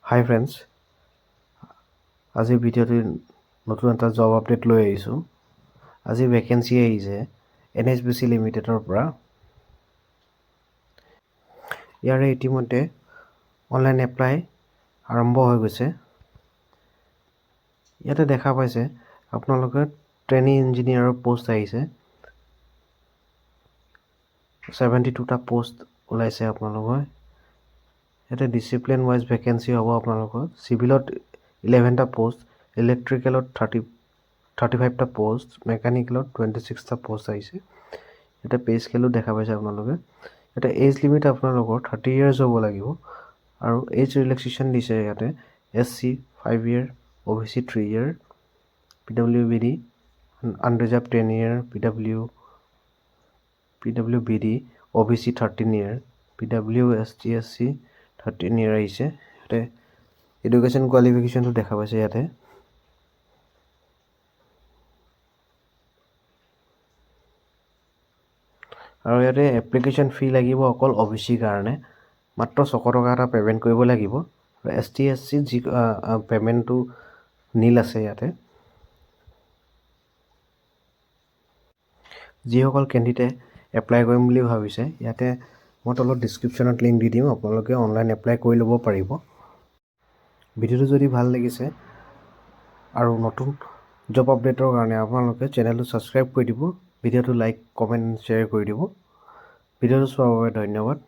হাই friends, আজিৰ ভিডিঅ'টো নতুন এটা জব আপডেট লৈ আহিছোঁ। আজি ভেকেঞ্চি আহিছে NHBC লিমিটেডৰ পৰা। ইয়াৰে ইতিমধ্যে অনলাইন এপ্লাই আৰম্ভ হৈ গৈছে। ইয়াতে দেখা পাইছে আপোনালোকে ট্ৰেইনিং ইঞ্জিনিয়াৰৰ পোষ্ট আহিছে। 72টা পোষ্ট ওলাইছে আপোনালোকৰ। ইয়াতে ডিচিপ্লিন ৱাইজ ভেকেঞ্চি হ'ব আপোনালোকৰ। চিভিলত 11টা পোষ্ট, ইলেক্ট্ৰিকেলত 35টা পোষ্ট, মেকানিকেলত 26টা পোষ্ট আহিছে। ইয়াতে পে স্কেলো দেখা পাইছে আপোনালোকে। ইয়াতে এজ লিমিট আপোনালোকৰ 30 ইয়াৰ্ছ হ'ব লাগিব আৰু এজ ৰিলেক্সেশ্যন দিছে ইয়াতে SC 5 ইয়াৰ, OBC 3 ইয়াৰ, PWBD আনৰিজাৰ্ভ 10 ইয়াৰ, PWBD OBC 13 ইয়াৰ, PWST/SC 13 ইয়াৰ আহিছে। ইয়াতে এডুকেশ্যন কোৱালিফিকেশ্যনটো দেখা পাইছে ইয়াতে। আৰু ইয়াতে এপ্লিকেশ্যন ফি লাগিব অকল OBC কাৰণে, মাত্ৰ 600 টকা এটা পে'মেণ্ট কৰিব লাগিব। আৰু ST/SC যি পে'মেণ্টটো নীল আছে ইয়াতে। যিসকল কেণ্ডিডেটে এপ্লাই কৰিম বুলি ভাবিছে, ইয়াতে মই তলত ডিছক্ৰিপশ্যনত লিংক দি দিম, আপোনালোকে অনলাইন এপ্লাই কৰি ল'ব পাৰিব। ভিডিঅ'টো যদি ভাল লাগিছে আৰু নতুন জব আপডেটৰ কাৰণে আপোনালোকে চেনেলটো ছাবস্ক্ৰাইব কৰি দিব, ভিডিঅ'টো লাইক, কমেণ্ট, শ্বেয়াৰ কৰি দিব। ভিডিঅ'টো চোৱাৰ বাবে ধন্যবাদ।